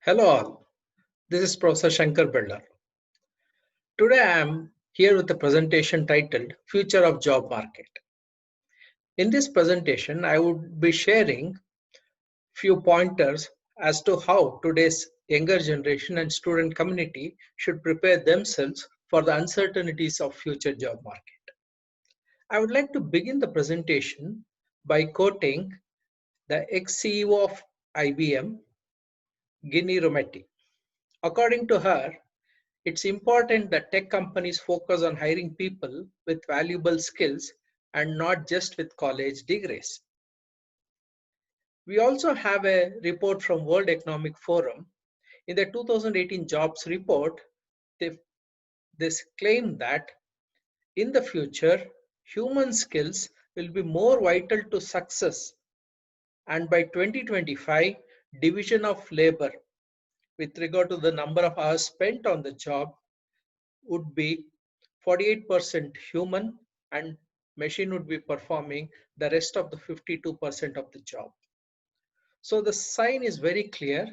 Hello all, this is Professor Shankar Bellar. Today I am here with a presentation titled Future of Job Market. In this presentation, I would be sharing few pointers as to how today's younger generation and student community should prepare themselves for the uncertainties of future job market. I would like to begin the presentation by quoting the ex-CEO of IBM, Ginny Rometty. According to her, it's important that tech companies focus on hiring people with valuable skills and not just with college degrees. We also have a report from World Economic Forum. In the 2018 jobs report, they claim that in the future, human skills will be more vital to success, and by 2025, division of labor with regard to the number of hours spent on the job would be 48% human and machine would be performing the rest of the 52% of the job. So the sign is very clear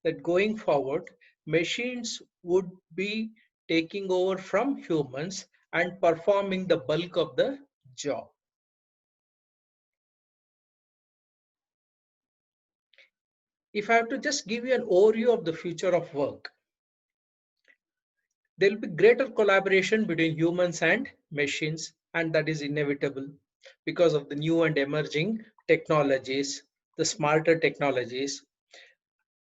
that going forward, machines would be taking over from humans and performing the bulk of the job. If I have to just give you an overview of the future of work, there will be greater collaboration between humans and machines, and that is inevitable because of the new and emerging technologies, the smarter technologies.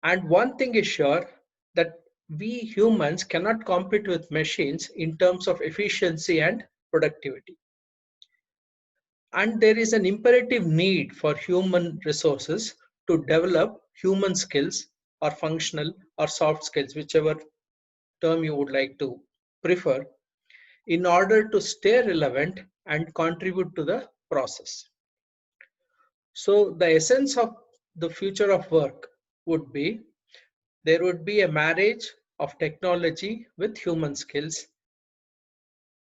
And one thing is sure, that we humans cannot compete with machines in terms of efficiency and productivity. And there is an imperative need for human resources to develop human skills or functional or soft skills, whichever term you would like to prefer, in order to stay relevant and contribute to the process. So the essence of the future of work would be, there would be a marriage of technology with human skills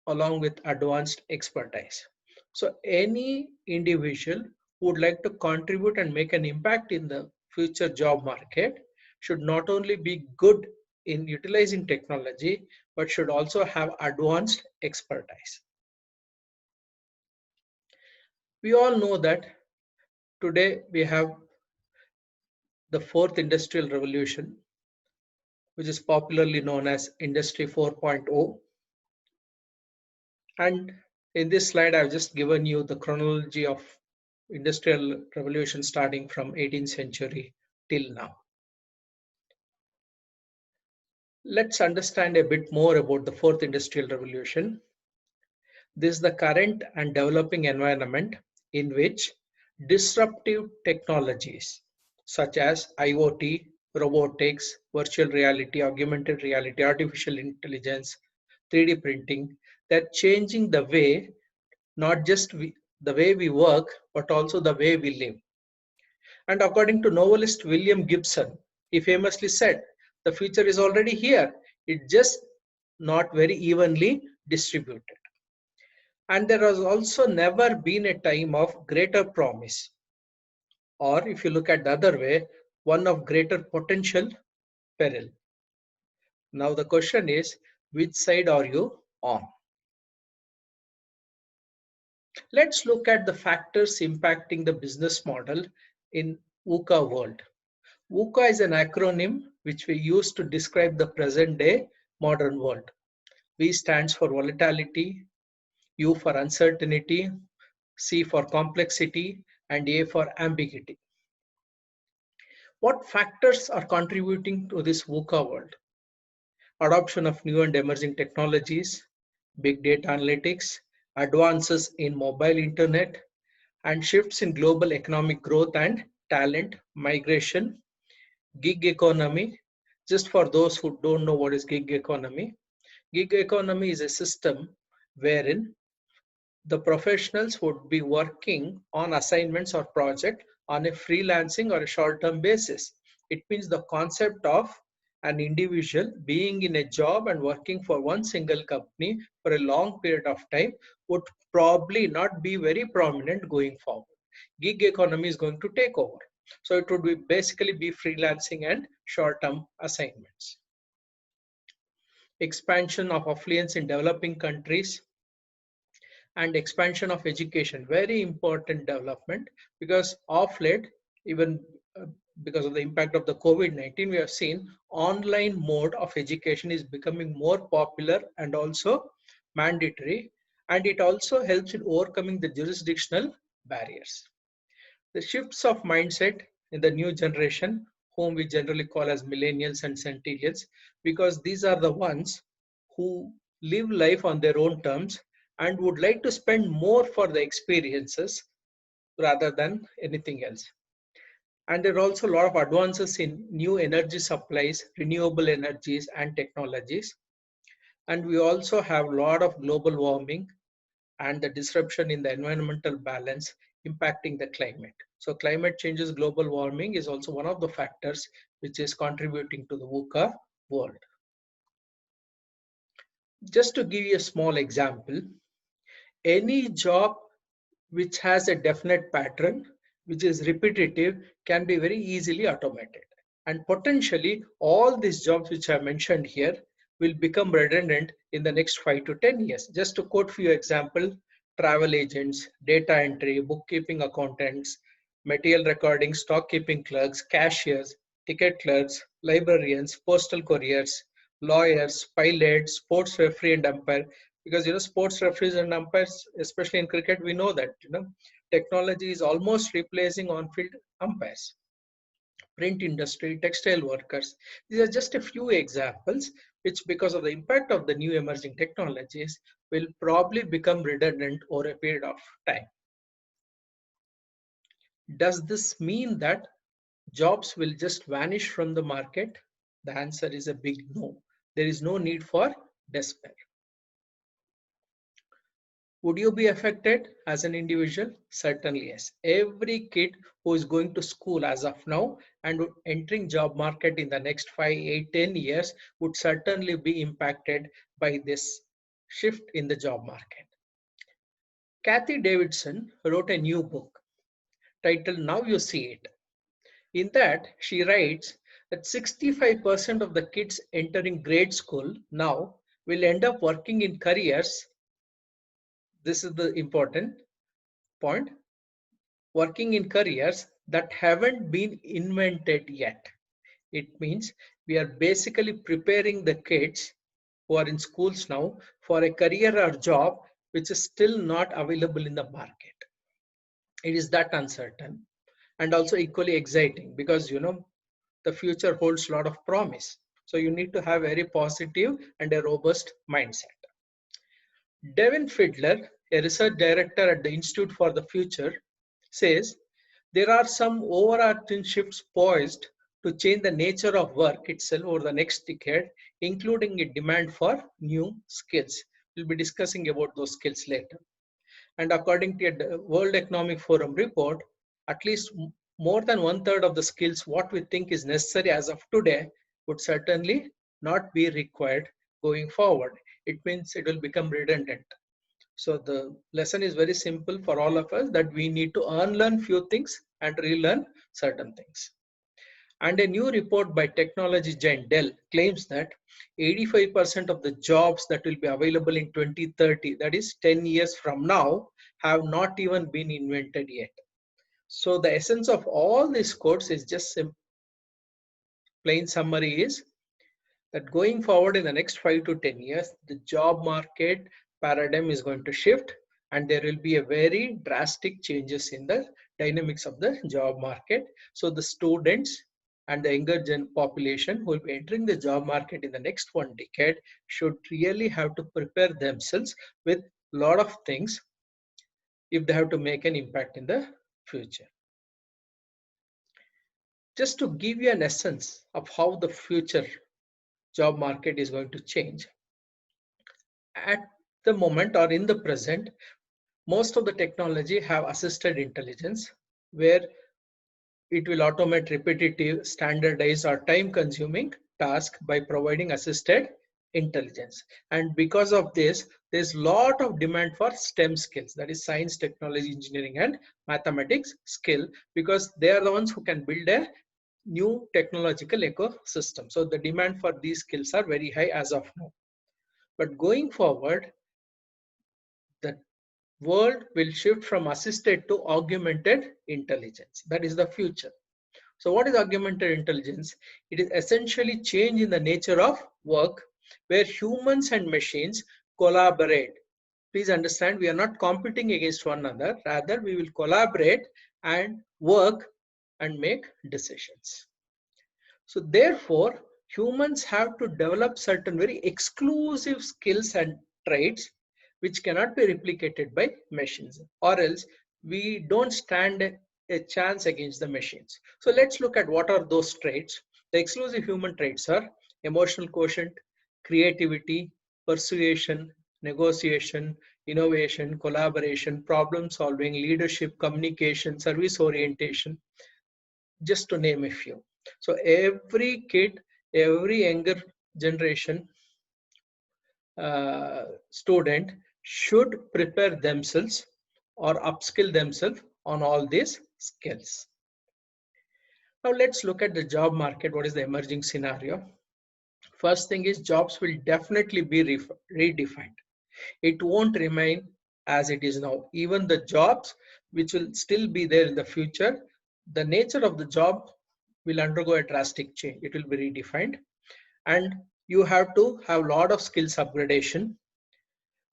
along with advanced expertise. So any individual who would like to contribute and make an impact in the future job market should not only be good in utilizing technology, but should also have advanced expertise. We all know that today we have the fourth industrial revolution, which is popularly known as Industry 4.0. And in this slide, I've just given you the chronology of industrial revolution starting from 18th century till now. Let's understand a bit more about the fourth industrial revolution. This is the current and developing environment in which disruptive technologies such as IoT, robotics, virtual reality, augmented reality, artificial intelligence, 3D printing, they're changing the way, not just the way we work, but also the way we live. And according to novelist William Gibson, he famously said, the future is already here, it's just not very evenly distributed. And there has also never been a time of greater promise, or if you look at the other way, one of greater potential peril. Now the question is, which side are you on? Let's look at the factors impacting the business model in VUCA world. VUCA is an acronym which we use to describe the present day modern world. V stands for volatility, U for uncertainty, C for complexity, and A for ambiguity. What factors are contributing to this VUCA world? Adoption of new and emerging technologies, big data analytics, advances in mobile internet, and shifts in global economic growth and talent migration, gig economy. Just for those who don't know what is gig economy is a system wherein the professionals would be working on assignments or project on a freelancing or a short-term basis. It means the concept of an individual being in a job and working for one single company for a long period of time would probably not be very prominent going forward. Gig economy is going to take over. So it would be basically be freelancing and short-term assignments. Expansion of affluence in developing countries and expansion of education, very important development, because of late, even uh, because of the impact of the COVID-19, we have seen online mode of education is becoming more popular and also mandatory, and it also helps in overcoming the jurisdictional barriers. The shifts of mindset in the new generation, whom we generally call as millennials and centennials, because these are the ones who live life on their own terms and would like to spend more for the experiences rather than anything else. And there are also a lot of advances in new energy supplies, renewable energies and technologies. And we also have a lot of global warming and the disruption in the environmental balance impacting the climate. So climate changes, global warming is also one of the factors which is contributing to the VUCA world. Just to give you a small example, any job which has a definite pattern, which is repetitive, can be very easily automated. And potentially all these jobs which I mentioned here will become redundant in the next 5 to 10 years. Just to quote few examples, travel agents, data entry, bookkeeping accountants, material recording, stock keeping clerks, cashiers, ticket clerks, librarians, postal couriers, lawyers, pilots, sports referee and umpire. Because sports referees and umpires, especially in cricket, we know that technology is almost replacing on-field umpires. Print industry, textile workers. These are just a few examples which, because of the impact of the new emerging technologies, will probably become redundant over a period of time. Does this mean that jobs will just vanish from the market? The answer is a big no. There is no need for despair. Would you be affected as an individual? Certainly yes. Every kid who is going to school as of now and entering job market in the next 5, 8, 10 years would certainly be impacted by this shift in the job market. Kathy Davidson wrote a new book titled Now You See It. In that, she writes that 65% of the kids entering grade school now will end up working in careers. This is the important point, working in careers that haven't been invented yet. It means we are basically preparing the kids who are in schools now for a career or job which is still not available in the market. It is that uncertain and also equally exciting, because the future holds a lot of promise. So you need to have a very positive and a robust mindset. Devin Fiedler, a research director at the Institute for the Future, says there are some overarching shifts poised to change the nature of work itself over the next decade, including a demand for new skills. We'll be discussing about those skills later. And according to the World Economic Forum report, at least more than 1/3 of the skills what we think is necessary as of today would certainly not be required going forward. It means it will become redundant. So the lesson is very simple for all of us, that we need to unlearn few things and relearn certain things. And a new report by technology giant Dell claims that 85% of the jobs that will be available in 2030, that is 10 years from now, have not even been invented yet. So the essence of all these quotes is just plain summary is that going forward in the next 5 to 10 years, the job market paradigm is going to shift, and there will be a very drastic changes in the dynamics of the job market. So the students and the younger population who will be entering the job market in the next 1 decade should really have to prepare themselves with a lot of things if they have to make an impact in the future. Just to give you an essence of how the future job market is going to change. At the moment or in the present, most of the technology have assisted intelligence, where it will automate repetitive, standardized or time consuming tasks by providing assisted intelligence. And because of this, there's a lot of demand for STEM skills, that is science, technology, engineering, and mathematics skill, because they are the ones who can build a new technological ecosystem. So the demand for these skills are very high as of now. But going forward, the world will shift from assisted to augmented intelligence. That is the future. So what is augmented intelligence? It is essentially change in the nature of work where humans and machines collaborate. Please understand, we are not competing against one another. Rather, we will collaborate and work and make decisions. So therefore, humans have to develop certain very exclusive skills and traits which cannot be replicated by machines, or else we don't stand a chance against the machines. So let's look at what are those traits. The exclusive human traits are emotional quotient, creativity, persuasion, negotiation, innovation, collaboration, problem solving, leadership, communication, service orientation, just to name a few. So every kid, every younger generation student should prepare themselves or upskill themselves on all these skills. Now let's look at the job market. What is the emerging scenario? First thing is jobs will definitely be redefined. It won't remain as it is now. Even the jobs which will still be there in the future, the nature of the job will undergo a drastic change. It will be redefined, and you have to have a lot of skills upgradation,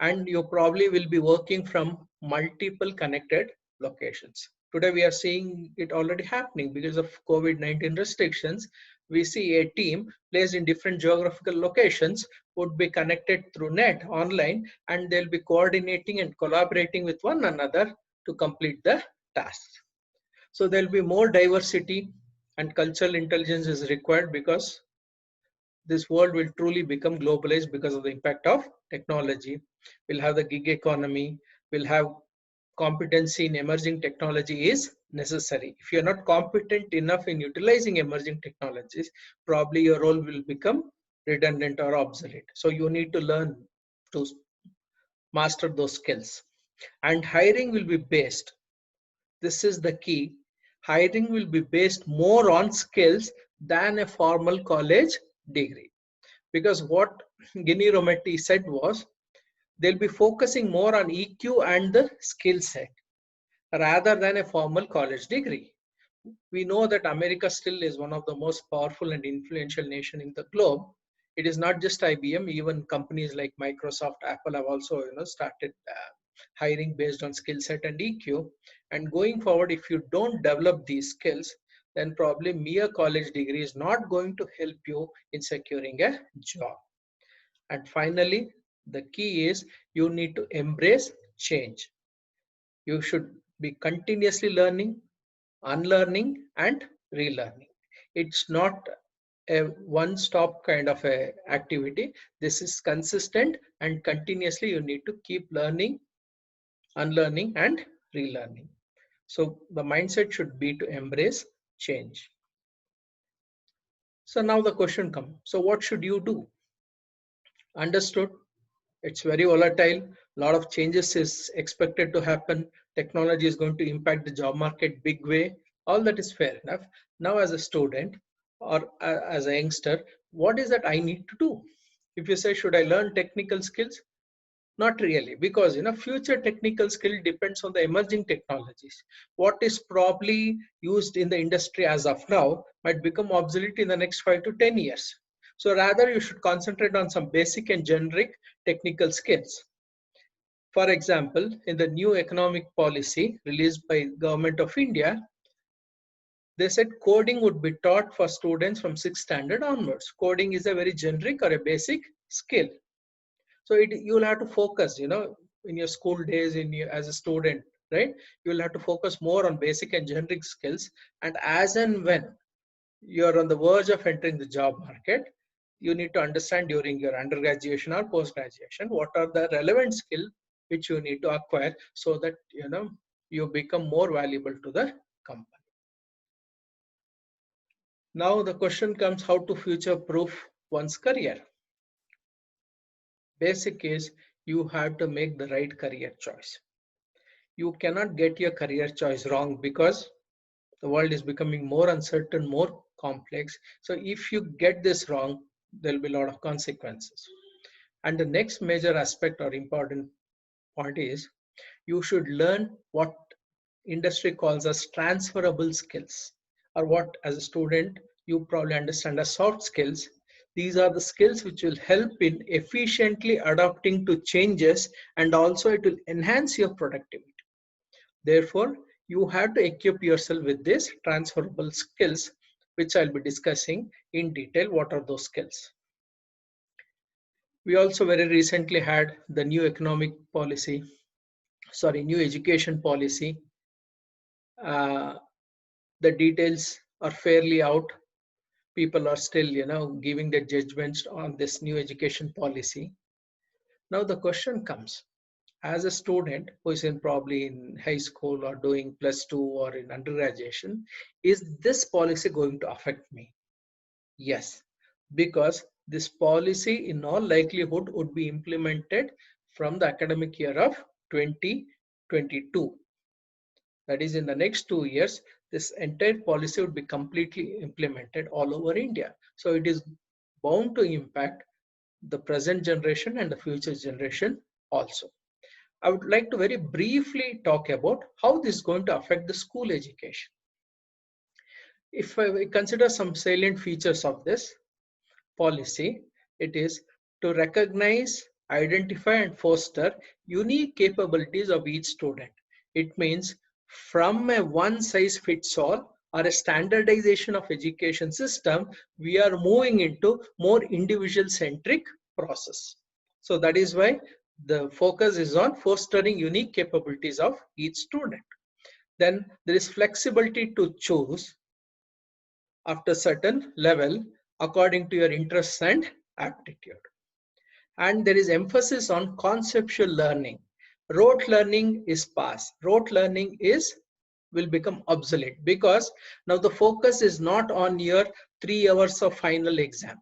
and you probably will be working from multiple connected locations. Today we are seeing it already happening because of COVID-19 restrictions. We see a team placed in different geographical locations would be connected through net online, and they'll be coordinating and collaborating with one another to complete the task. So there'll be more diversity and cultural intelligence is required, because this world will truly become globalized because of the impact of technology. We'll have the gig economy, we'll have competency in emerging technology is necessary. If you're not competent enough in utilizing emerging technologies, probably your role will become redundant or obsolete. So you need to learn to master those skills. And hiring will be based, this is the key, hiring will be based more on skills than a formal college degree. Because what Ginny Rometty said was, they'll be focusing more on EQ and the skill set rather than a formal college degree. We know that America still is one of the most powerful and influential nation in the globe. It is not just IBM, even companies like Microsoft, Apple have also started hiring based on skill set and EQ. And going forward, if you don't develop these skills, then probably mere college degree is not going to help you in securing a job. And finally, the key is you need to embrace change. You should be continuously learning, unlearning, and relearning. It's not a one-stop kind of a activity. This is consistent, and continuously you need to keep learning, unlearning, and relearning. So the mindset should be to embrace change. So now the question comes, so what should you do? Understood, it's very volatile, a lot of changes is expected to happen, technology is going to impact the job market big way, all that is fair enough. Now as a student or as a youngster, what is that I need to do? If you say, should I learn technical skills? Not really, because future technical skill depends on the emerging technologies. What is probably used in the industry as of now might become obsolete in the next 5 to 10 years. So rather you should concentrate on some basic and generic technical skills. For example, in the new economic policy released by Government of India, they said coding would be taught for students from 6th standard onwards. Coding is a very generic or a basic skill. So you'll have to focus, in your school days, as a student, right? You'll have to focus more on basic and generic skills. And as and when you're on the verge of entering the job market, you need to understand during your undergraduation or post-graduation, what are the relevant skills which you need to acquire so that, you become more valuable to the company. Now the question comes, how to future-proof one's career. Basic is you have to make the right career choice. You cannot get your career choice wrong because the world is becoming more uncertain, more complex. So if you get this wrong, there'll be a lot of consequences. And the next major aspect or important point is you should learn what industry calls as transferable skills, or what as a student you probably understand as soft skills. These are the skills which will help in efficiently adapting to changes, and also it will enhance your productivity. Therefore, you have to equip yourself with these transferable skills, which I'll be discussing in detail. What are those skills? We also very recently had the new new education policy. Uh, the details are fairly out. People are still, giving their judgments on this new education policy. Now the question comes, as a student who is probably in high school or doing +2 or in undergraduation, is this policy going to affect me? Yes, because this policy in all likelihood would be implemented from the academic year of 2022. That is, in the next 2 years, this entire policy would be completely implemented all over India. So it is bound to impact the present generation and the future generation also. I would like to very briefly talk about how this is going to affect the school education. If we consider some salient features of this policy, it is to recognize, identify, and foster unique capabilities of each student. It means from a one size fits all or a standardization of education system, we are moving into more individual centric process. So that is why the focus is on fostering unique capabilities of each student. Then there is flexibility to choose after certain level according to your interests and aptitude. And there is emphasis on conceptual learning. Rote learning is past. Rote learning will become obsolete, because now the focus is not on your 3 hours of final exam.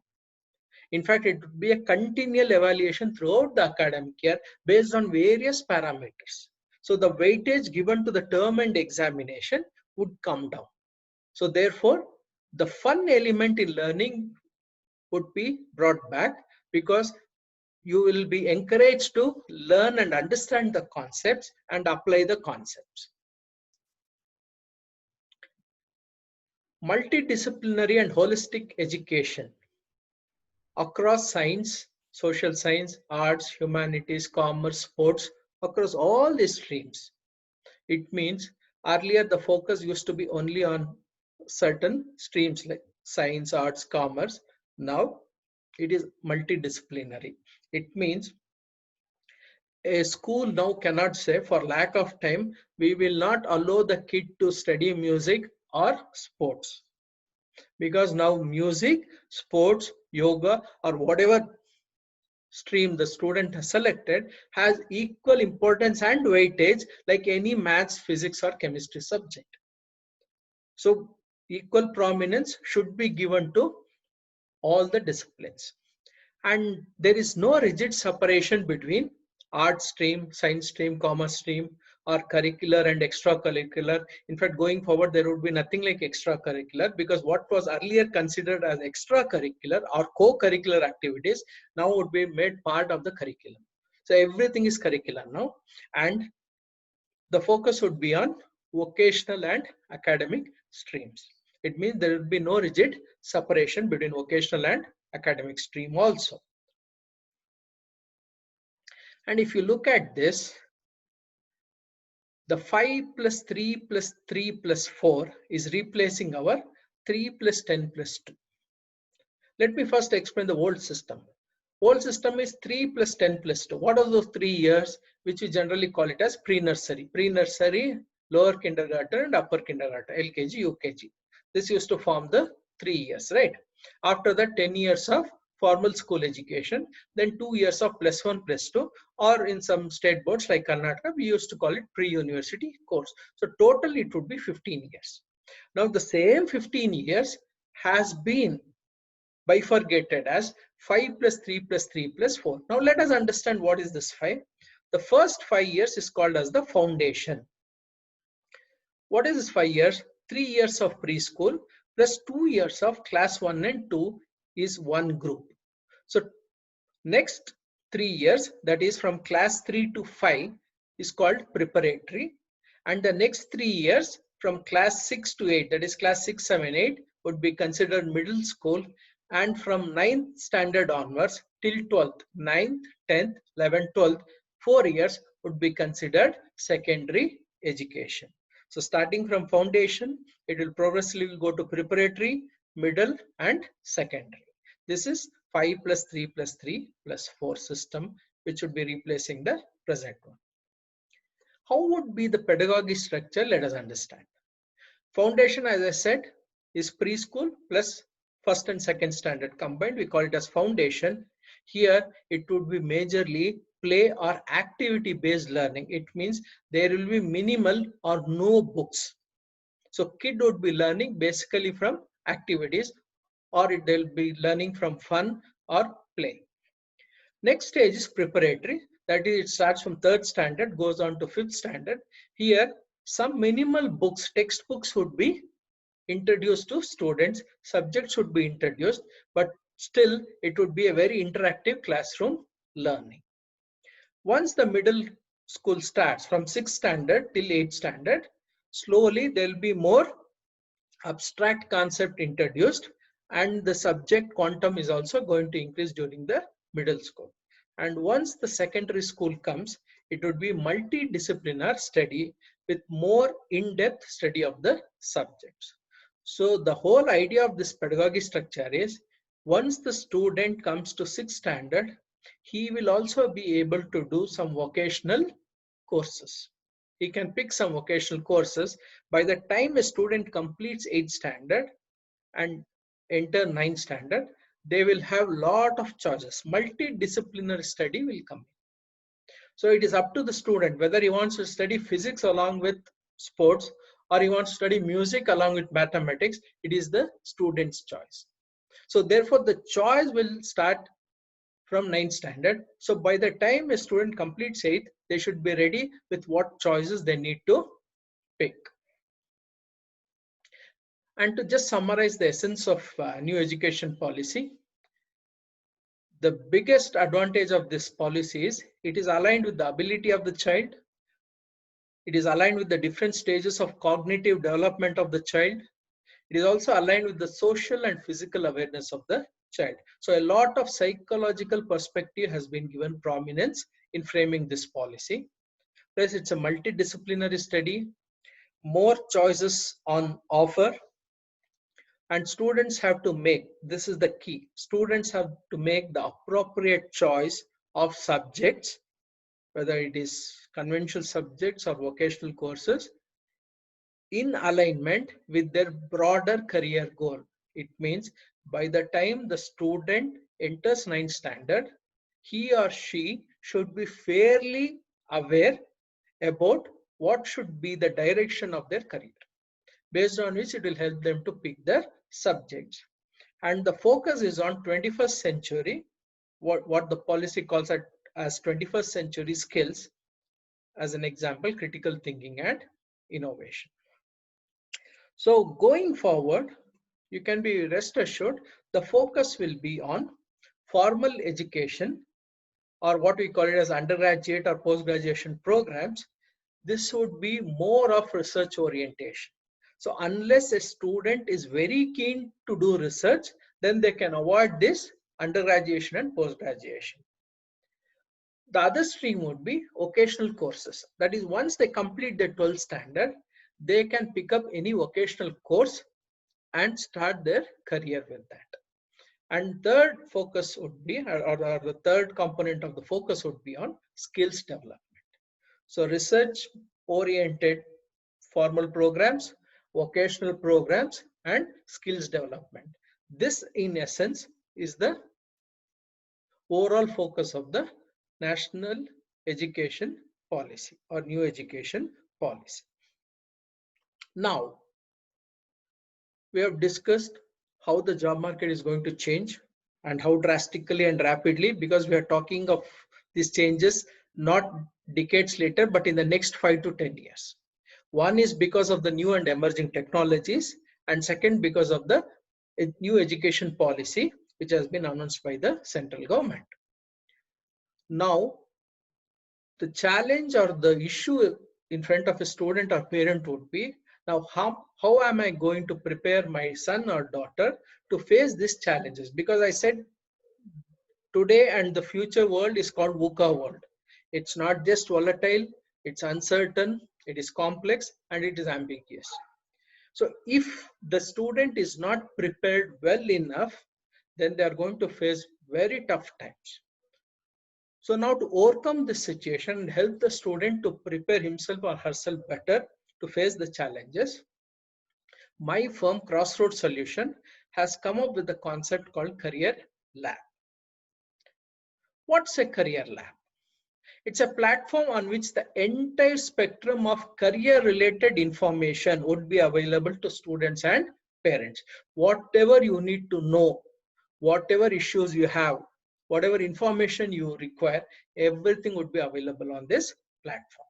In fact, it would be a continual evaluation throughout the academic year based on various parameters. So the weightage given to the term and examination would come down. So therefore, the fun element in learning would be brought back, because you will be encouraged to learn and understand the concepts and apply the concepts. Multidisciplinary and holistic education across science, social science, arts, humanities, commerce, sports, across all these streams. It means earlier the focus used to be only on certain streams like science, arts, commerce. Now it is multidisciplinary. It means a school now cannot say, for lack of time, we will not allow the kid to study music or sports, because now music, sports, yoga, or whatever stream the student has selected has equal importance and weightage like any maths, physics, or chemistry subject. So equal prominence should be given to all the disciplines. And there is no rigid separation between art stream, science stream, commerce stream, or curricular and extracurricular. In fact, going forward, there would be nothing like extracurricular, because what was earlier considered as extracurricular or co-curricular activities now would be made part of the curriculum. So everything is curricular now, and the focus would be on vocational and academic streams. It means there will be no rigid separation between vocational and academic stream also. And if you look at this, the 5 plus 3 plus 3 plus 4 is replacing our 3 plus 10 plus 2. Let me first explain the old system. Old system is 3 plus 10 plus 2. What are those 3 years, which we generally call it as pre-nursery? Pre-nursery, lower kindergarten, and upper kindergarten, LKG, UKG. This used to form the 3 years, right? After that, 10 years of formal school education, then 2 years of +1, +2, or in some state boards like Karnataka, we used to call it pre-university course. So total it would be 15 years. Now the same 15 years has been bifurcated as 5 plus 3 plus 3 plus 4. Now let us understand what is this 5. The first 5 years is called as the foundation. What is this 5 years? 3 years of preschool plus 2 years of class 1 and 2 is one group. So next 3 years, that is from class 3 to 5, is called preparatory, and the next 3 years from class 6 to 8, that is class 6, 7, 8, would be considered middle school, and from 9th standard onwards till 12th, 9th, 10th, 11th, 12th, 4 years would be considered secondary education. So starting from foundation, it will progressively go to preparatory, middle, and secondary. This is 5 plus 3 plus 3 plus 4 system, which would be replacing the present one. How would be the pedagogy structure? Let us understand. Foundation, as I said, is preschool plus first and second standard combined. We call it as foundation. Here, it would be majorly play or activity based learning. It means there will be minimal or no books. So kid would be learning basically from activities, or they'll be learning from fun or play. Next stage is preparatory. That is, it starts from 3rd standard, goes on to 5th standard. Here, some minimal books, textbooks would be introduced to students, subjects would be introduced, but still it would be a very interactive classroom learning. Once the middle school starts from 6th standard till 8th standard, slowly there will be more abstract concept introduced, and the subject quantum is also going to increase during the middle school. And once the secondary school comes, it would be multidisciplinary study with more in-depth study of the subjects. So the whole idea of this pedagogy structure is, once the student comes to 6th standard, he will also be able to do some vocational courses. He can pick some vocational courses. By the time a student completes 8th standard and enter 9th standard, they will have lot of choices. Multidisciplinary study will come in. So it is up to the student whether he wants to study physics along with sports, or he wants to study music along with mathematics. It is the student's choice. So therefore the choice will start from 9th standard. So by the time a student completes 8th, they should be ready with what choices they need to pick. And to just summarize the essence of new education policy, the biggest advantage of this policy is it is aligned with the ability of the child. It is aligned with the different stages of cognitive development of the child. It is also aligned with the social and physical awareness of the child. So a lot of psychological perspective has been given prominence in framing this policy. Plus, it's a multidisciplinary study, more choices on offer, and students have to make, this is the key, students have to make the appropriate choice of subjects, whether it is conventional subjects or vocational courses, in alignment with their broader career goal. It means by the time the student enters 9th standard, he or she should be fairly aware about what should be the direction of their career, based on which it will help them to pick their subjects. And the focus is on 21st century, what the policy calls as 21st century skills, as an example, critical thinking and innovation. So going forward, you can be rest assured the focus will be on formal education, or what we call it as undergraduate or post-graduation programs. This would be more of research orientation. So unless a student is very keen to do research, then they can avoid this undergraduation and post-graduation. The other stream would be vocational courses. That is, once they complete the 12th standard, they can pick up any vocational course and start their career with that. And third focus would be, or the third component of the focus would be on skills development. So research oriented formal programs, vocational programs, and skills development. This in essence is the overall focus of the national education policy or new education policy. Now, we have discussed how the job market is going to change and how drastically and rapidly, because we are talking of these changes not decades later, but in the next 5 to 10 years. One is because of the new and emerging technologies, and second because of the new education policy which has been announced by the central government. Now, the challenge or the issue in front of a student or parent would be, now how am I going to prepare my son or daughter to face these challenges? Because I said today and the future world is called VUCA world. It's not just volatile, it's uncertain, it is complex, and it is ambiguous. So if the student is not prepared well enough, then they are going to face very tough times. So now to overcome this situation and help the student to prepare himself or herself better to face the challenges, my firm Crossroads Solution has come up with a concept called Career Lab. What's a career lab? It's a platform on which the entire spectrum of career related information would be available to students and parents. Whatever you need to know, whatever issues you have, whatever information you require, everything would be available on this platform.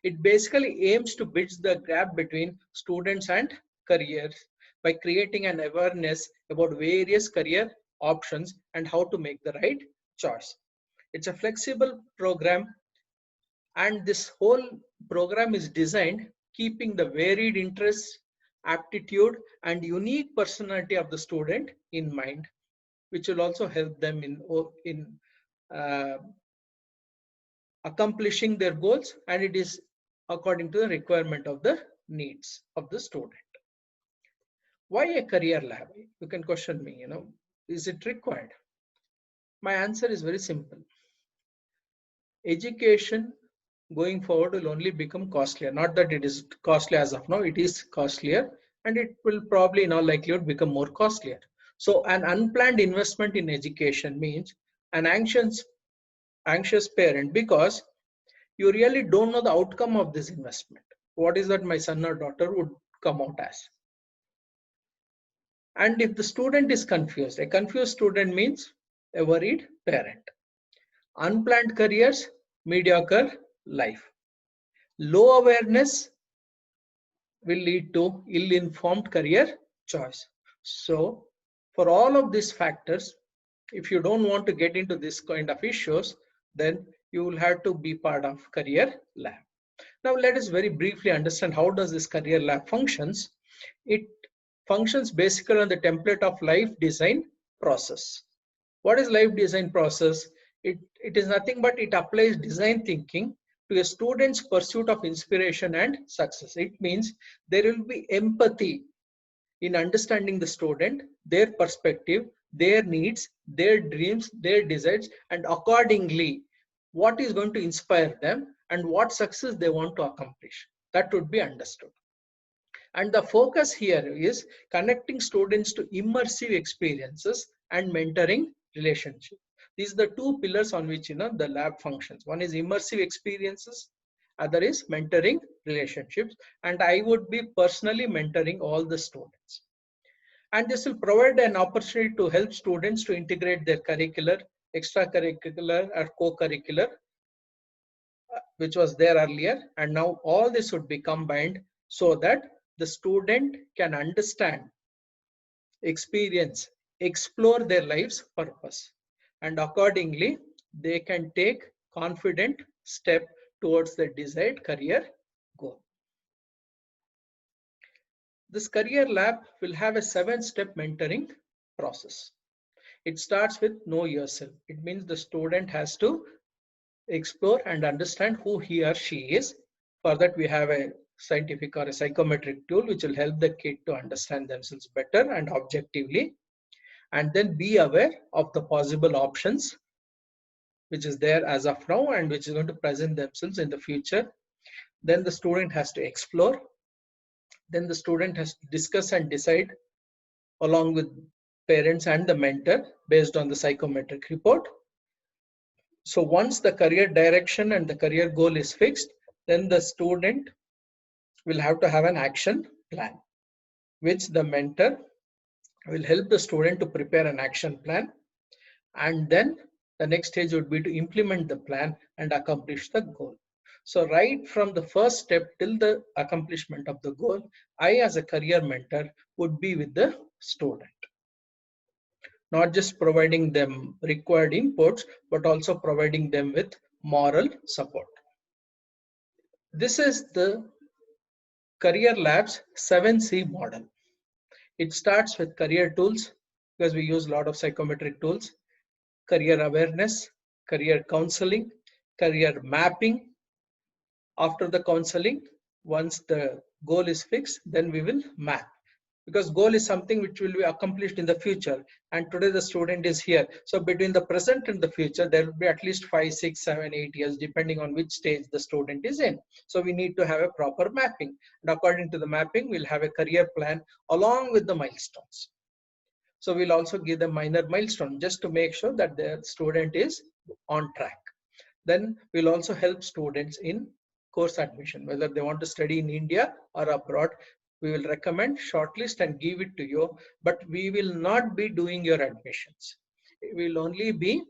It basically aims to bridge the gap between students and careers by creating an awareness about various career options and how to make the right choice. It's a flexible program, and this whole program is designed keeping the varied interests, aptitude, and unique personality of the student in mind, which will also help them in uh, accomplishing their goals, and it is according to the requirement of the needs of the student. Why a career lab? You can question me, is it required? My answer is very simple. Education going forward will only become costlier. Not that it is costly as of now, it is costlier, and it will probably in all likelihood become more costlier. So an unplanned investment in education means an anxious parent, because you really don't know the outcome of this investment. What is that my son or daughter would come out as? And if the student is confused, a confused student means a worried parent. Unplanned careers, mediocre life. Low awareness will lead to ill-informed career choice. So for all of these factors, if you don't want to get into this kind of issues, then you will have to be part of career lab. Now let us very briefly understand how does this career lab functions. It functions basically on the template of life design process. What is life design process? It is nothing but it applies design thinking to a student's pursuit of inspiration and success. It means there will be empathy in understanding the student, their perspective, their needs, their dreams, their desires, and accordingly, what is going to inspire them and what success they want to accomplish. That would be understood. And the focus here is connecting students to immersive experiences and mentoring relationship. These are the two pillars on which the lab functions. One is immersive experiences, other is mentoring relationships, and I would be personally mentoring all the students. And this will provide an opportunity to help students to integrate their curricular, extracurricular, or co-curricular, which was there earlier, and now all this would be combined so that the student can understand, experience, explore their life's purpose, and accordingly they can take confident step towards the desired career goal. This career lab will have a 7-step mentoring process. It starts with know yourself. It means the student has to explore and understand who he or she is. For that, we have a scientific or a psychometric tool which will help the kid to understand themselves better and objectively, and then be aware of the possible options which is there as of now and which is going to present themselves in the future. Then the student has to explore. Then the student has to discuss and decide along with parents and the mentor based on the psychometric report. So once the career direction and the career goal is fixed, then the student will have to have an action plan, which the mentor will help the student to prepare an action plan. and then the next stage would be to implement the plan and accomplish the goal. So right from the first step till the accomplishment of the goal, I as a career mentor would be with the student, not just providing them required inputs, but also providing them with moral support. This is the Career Lab's 7C model. It starts with career tools because we use a lot of psychometric tools, career awareness, career counseling, career mapping. After the counseling, once the goal is fixed, then we will map, because goal is something which will be accomplished in the future, and today the student is here. So between the present and the future, there will be at least 5, 6, 7, 8 years depending on which stage the student is in. So we need to have a proper mapping, and according to the mapping we'll have a career plan along with the milestones. So we'll also give them minor milestone just to make sure that the student is on track. Then we'll also help students in course admission, whether they want to study in India or abroad. We will recommend, shortlist and give it to you, but we will not be doing your admissions. We will only be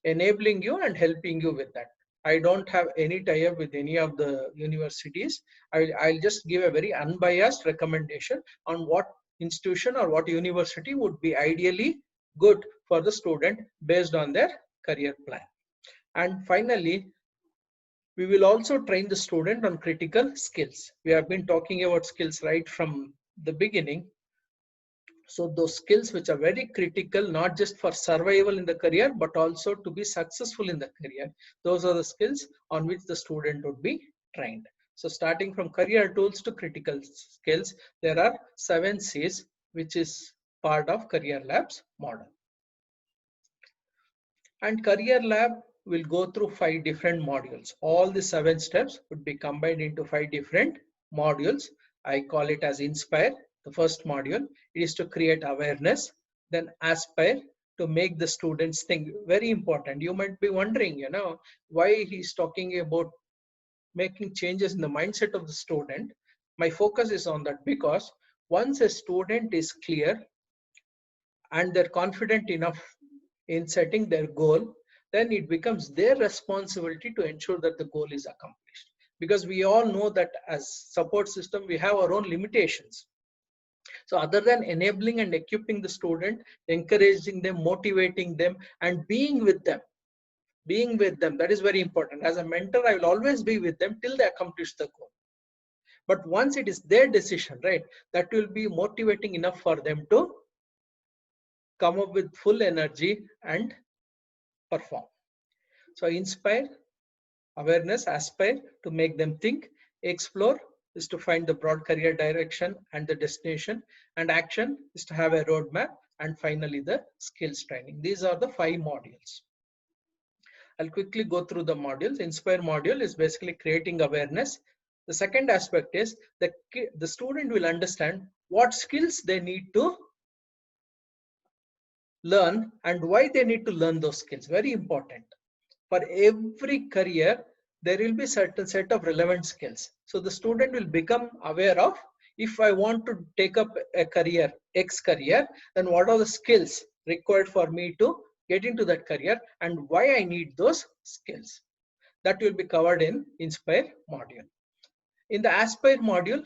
enabling you and helping you with that. I don't have any tie-up with any of the universities. I'll just give a very unbiased recommendation on what institution or what university would be ideally good for the student based on their career plan. And finally, we will also train the student on critical skills. We have been talking about skills right from the beginning. So those skills which are very critical, not just for survival in the career, but also to be successful in the career. Those are the skills on which the student would be trained. So starting from career tools to critical skills, there are 7 C's, which is part of Career Lab's model. And Career Lab will go through 5 different modules. All the 7 steps would be combined into 5 different modules. I call it as Inspire, the first module. It is to create awareness. Then Aspire, to make the students think. Very important. You might be wondering, why he's talking about making changes in the mindset of the student. My focus is on that because once a student is clear and they're confident enough in setting their goal, then it becomes their responsibility to ensure that the goal is accomplished. Because we all know that as support system, we have our own limitations. So other than enabling and equipping the student, encouraging them, motivating them, and being with them, that is very important. As a mentor, I will always be with them till they accomplish the goal. But once it is their decision, right, that will be motivating enough for them to come up with full energy and perform. So inspire, awareness, aspire, to make them think. Explore is to find the broad career direction and the destination, and action is to have a roadmap, and finally the skills training. These are the 5 modules. I'll quickly go through the modules. Inspire module is basically creating awareness. The second aspect is the student will understand what skills they need to learn and why they need to learn those skills. Very important. For every career, there will be certain set of relevant skills. So the student will become aware of, if I want to take up a career, X career, then what are the skills required for me to get into that career and why I need those skills. That will be covered in Inspire module. In the Aspire module,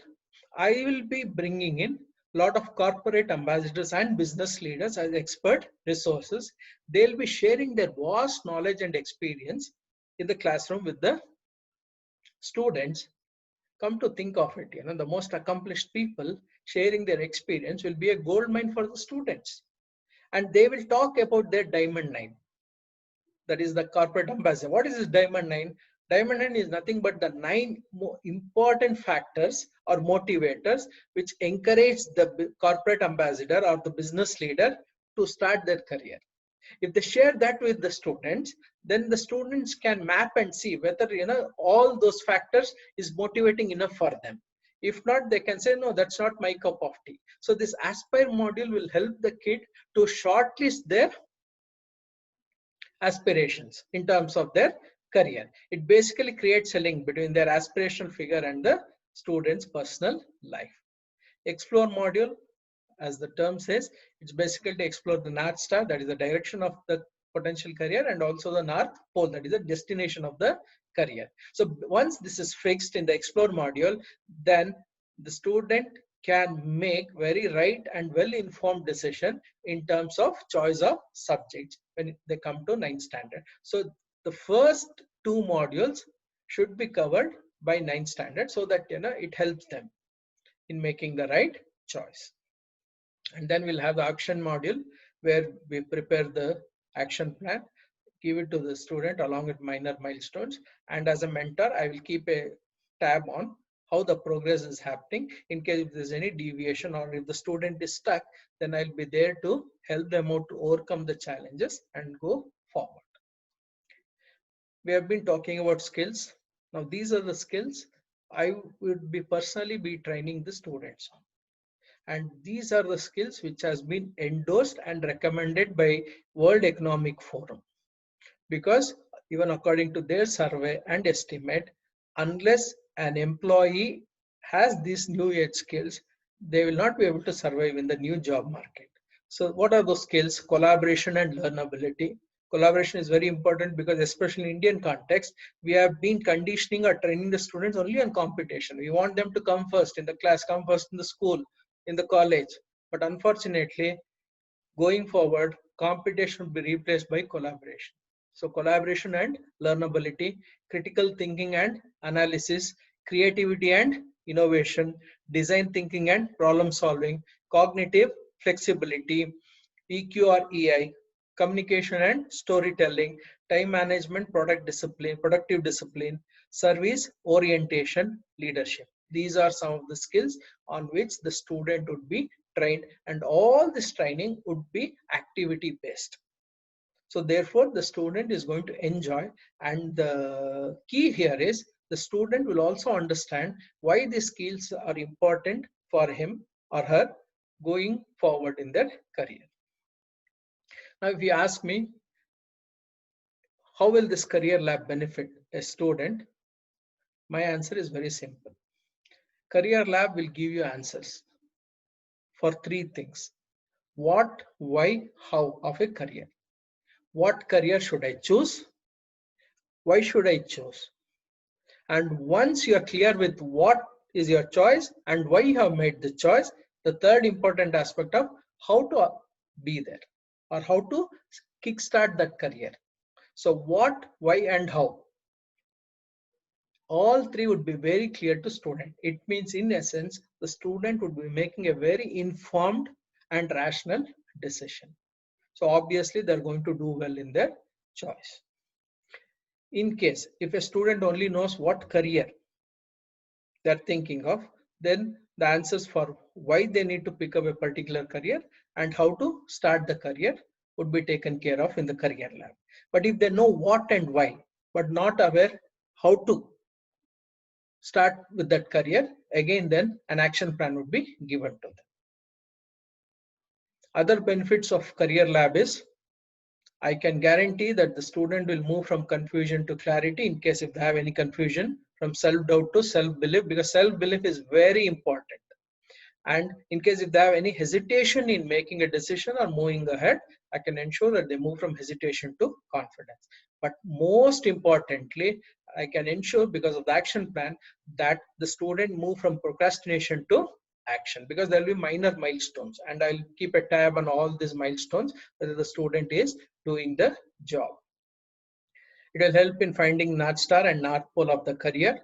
I will be bringing in a lot of corporate ambassadors and business leaders as expert resources. They'll be sharing their vast knowledge and experience in the classroom with the students. Come to think of it, the most accomplished people sharing their experience will be a gold mine for the students. And they will talk about their diamond 9. That is the corporate ambassador. What is this diamond 9? Diamond 9 is nothing but the 9 important factors or motivators which encourage the corporate ambassador or the business leader to start their career. If they share that with the students, then the students can map and see whether all those factors is motivating enough for them. If not, they can say, no, that's not my cup of tea. So this Aspire module will help the kid to shortlist their aspirations in terms of their career. It basically creates a link between their aspirational figure and the student's personal life. Explore module, as the term says, it's basically to explore the North Star, that is the direction of the potential career, and also the north pole, that is the destination of the career. So once this is fixed in the explore module, then the student can make very right and well informed decision in terms of choice of subjects when they come to 9th standard. So the first two modules should be covered by 9th standard, so that it helps them in making the right choice. And then we'll have the action module where we prepare the action plan, give it to the student along with minor milestones, and as a mentor I will keep a tab on how the progress is happening. In case if there's any deviation or if the student is stuck, then I'll be there to help them out to overcome the challenges and go forward. We have been talking about skills. Now these are the skills I would be personally be training the students on, and these are the skills which has been endorsed and recommended by World Economic Forum, because even according to their survey and estimate, unless an employee has these new age skills, they will not be able to survive in the new job market. So what are those skills? Collaboration and learnability. Collaboration is very important because especially in Indian context, we have been conditioning or training the students only on competition. We want them to come first in the class, come first in the school, in the college. But unfortunately, going forward, competition will be replaced by collaboration. So collaboration and learnability, critical thinking and analysis, creativity and innovation, design thinking and problem solving, cognitive flexibility, EQ or EI, communication and storytelling, time management, productive discipline, service orientation, leadership. These are some of the skills on which the student would be trained, and all this training would be activity based. So therefore the student is going to enjoy, and the key here is the student will also understand why these skills are important for him or her going forward in their career. Now if you ask me, how will this career lab benefit a student? My answer is very simple. Career lab will give you answers for three things: what, why, how of a career. What career should I choose? Why should I choose? And once you are clear with what is your choice and why you have made the choice, the third important aspect of how to be there or how to kickstart that career. So what, why, and how, all three would be very clear to student. It means in essence, the student would be making a very informed and rational decision. So obviously they're going to do well in their choice. In case if a student only knows what career they're thinking of, then the answers for why they need to pick up a particular career and how to start the career would be taken care of in the career lab. But if they know what and why, but not aware how to start with that career, again then an action plan would be given to them. Other benefits of career lab is, I can guarantee that the student will move from confusion to clarity in case if they have any confusion, from self-doubt to self-belief, because self-belief is very important. And in case if they have any hesitation in making a decision or moving ahead, I can ensure that they move from hesitation to confidence. But most importantly, I can ensure because of the action plan that the student move from procrastination to action, because there will be minor milestones, and I'll keep a tab on all these milestones whether the student is doing the job. It will help in finding North Star and North Pole of the career.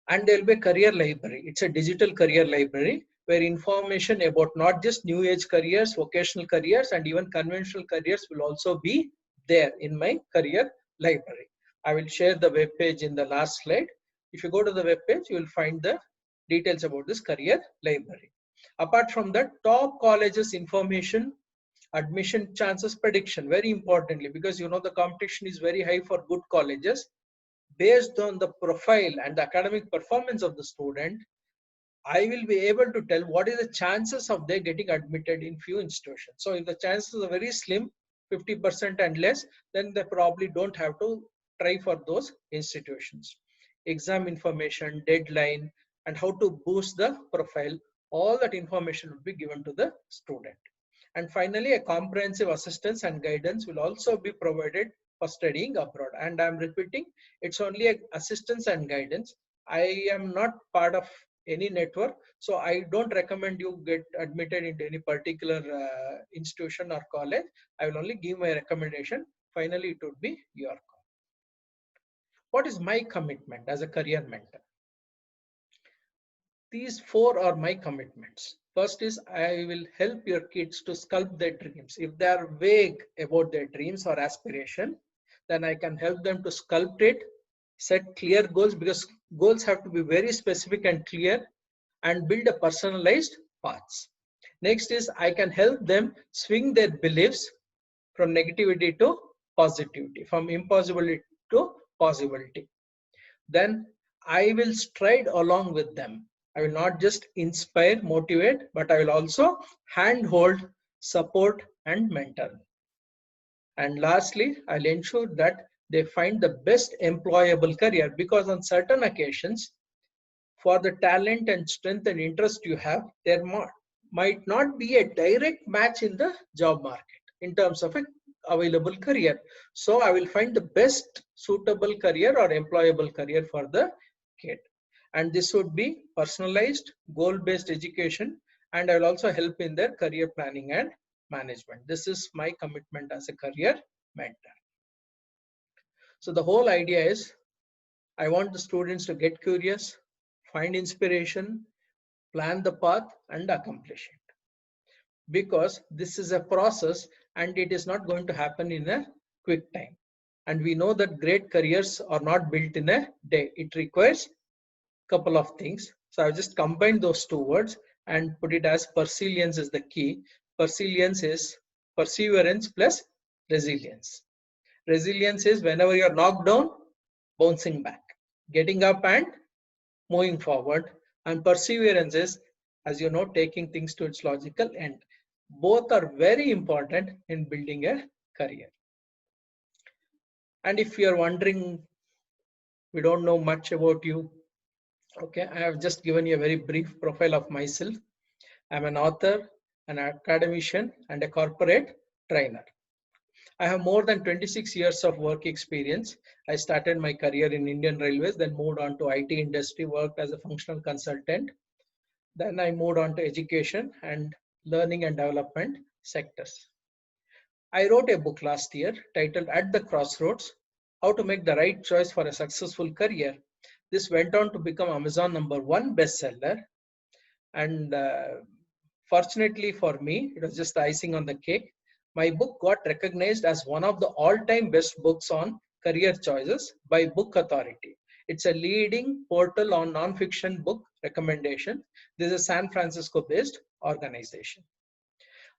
And there will be a career library. It's a digital career library where information about not just new age careers, vocational careers, and even conventional careers will also be there in my career library. I will share the web page in the last slide. If you go to the web page, you will find the details about this career library. Apart from that, top colleges information, admission chances prediction, very importantly, because the competition is very high for good colleges. Based on the profile and the academic performance of the student, I will be able to tell what is the chances of they getting admitted in few institutions. So if the chances are very slim, 50% and less, then they probably don't have to try for those institutions. Exam information, deadline, and how to boost the profile, all that information will be given to the student. And finally, a comprehensive assistance and guidance will also be provided for studying abroad. And I'm repeating, it's only a assistance and guidance. I am not part of any network, so I don't recommend you get admitted into any particular institution or college. I will only give my recommendation. Finally, it would be your call. What is my commitment as a career mentor? These four are my commitments. First is I will help your kids to sculpt their dreams. If they are vague about their dreams or aspiration, then I can help them to sculpt it, set clear goals, because goals have to be very specific and clear, and build a personalized paths. Next is I can help them swing their beliefs from negativity to positivity, from impossibility to possibility. Then I will stride along with them. I will not just inspire, motivate, but I will also handhold, support, and mentor. And lastly, I'll ensure that they find the best employable career, because on certain occasions, for the talent and strength and interest you have, there might not be a direct match in the job market in terms of an available career. So I will find the best suitable career or employable career for the kid. And this would be personalized, goal-based education, and I will also help in their career planning and management. This is my commitment as a career mentor. So the whole idea is I want the students to get curious, find inspiration, plan the path, and accomplish it. Because this is a process and it is not going to happen in a quick time. And we know that great careers are not built in a day. It requires a couple of things. So I've just combined those two words and put it as persilience is the key. Persilience is perseverance plus resilience. Resilience is whenever you're knocked down, bouncing back, getting up and moving forward. And perseverance is, as you know, taking things to its logical end. Both are very important in building a career. And if you're wondering, we don't know much about you, okay, I have just given you a very brief profile of myself. I'm an author, an academician, and a corporate trainer. I have more than 26 years of work experience. I started my career in Indian Railways, then moved on to IT industry, worked as a functional consultant. Then I moved on to education and learning and development sectors. I wrote a book last year titled At the Crossroads, How to Make the Right Choice for a Successful Career. This went on to become Amazon #1 bestseller. And fortunately for me, it was just the icing on the cake. My book got recognized as one of the all-time best books on career choices by Book Authority. It's a leading portal on non-fiction book recommendation. This is a San Francisco-based organization.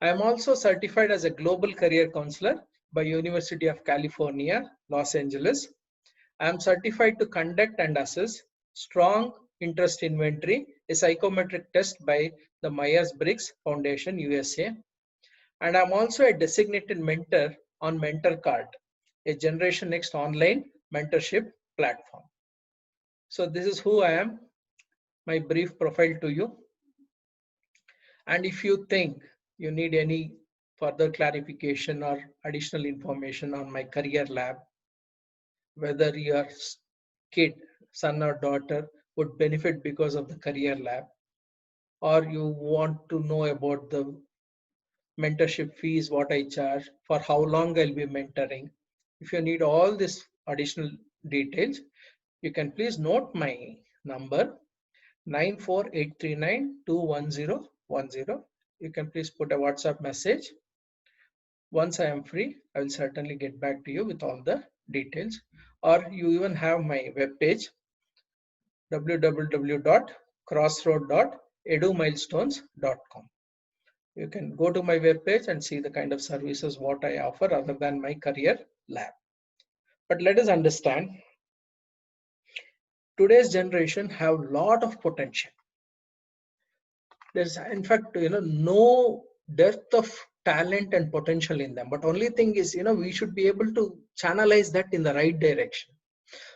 I am also certified as a global career counselor by University of California, Los Angeles. I am certified to conduct and assess strong interest inventory, a psychometric test by the Myers-Briggs Foundation, USA. And I'm also a designated mentor on MentorCard, a Generation Next online mentorship platform. So this is who I am, my brief profile to you. And if you think you need any further clarification or additional information on my career lab, whether your kid, son or daughter, would benefit because of the career lab, or you want to know about the mentorship fees, what I charge, for how long I'll be mentoring. If you need all this additional details, you can please note my number 94839211010. You can please put a WhatsApp message. Once I am free, I will certainly get back to you with all the details. Or you even have my webpage www.crossroad.edumilestones.com. You can go to my webpage and see the kind of services what I offer other than my career lab. But let us understand, today's generation have a lot of potential. There's in fact, no dearth of talent and potential in them. But only thing is, we should be able to channelize that in the right direction.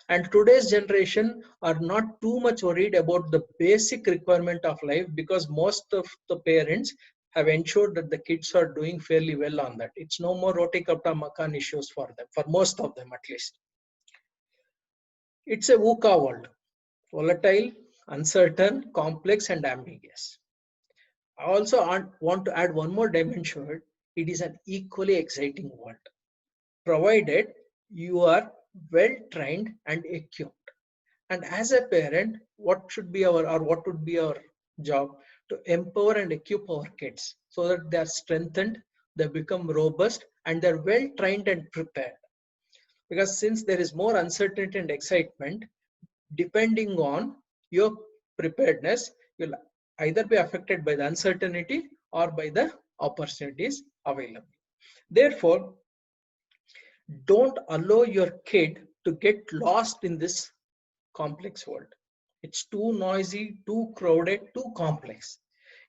And today's generation are not too much worried about the basic requirement of life, because most of the parents have ensured that the kids are doing fairly well on that. It's no more roti kapta makan issues for them, for most of them at least. It's a VUCA world: volatile, uncertain, complex, and ambiguous. I also want to add one more dimension. It is an equally exciting world, provided you are well trained and equipped. And as a parent, what should be our, or what would be our job? To empower and equip our kids so that they are strengthened, they become robust, and they're well trained and prepared. Because since there is more uncertainty and excitement, depending on your preparedness, you'll either be affected by the uncertainty or by the opportunities available. Therefore, don't allow your kid to get lost in this complex world. It's too noisy, too crowded, too complex.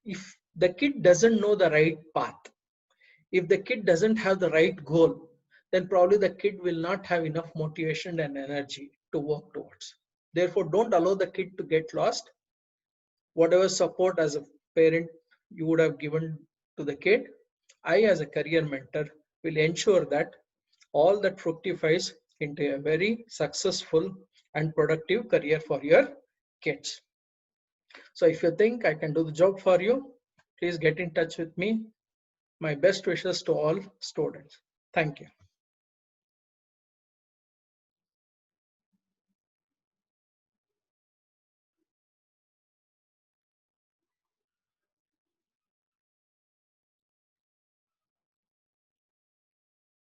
If the kid doesn't know the right path, if the kid doesn't have the right goal, then probably the kid will not have enough motivation and energy to work towards. Therefore, don't allow the kid to get lost. Whatever support as a parent you would have given to the kid, I as a career mentor will ensure that all that fructifies into a very successful and productive career for your kids. So if you think I can do the job for you, please get in touch with me. My best wishes to all students. Thank you.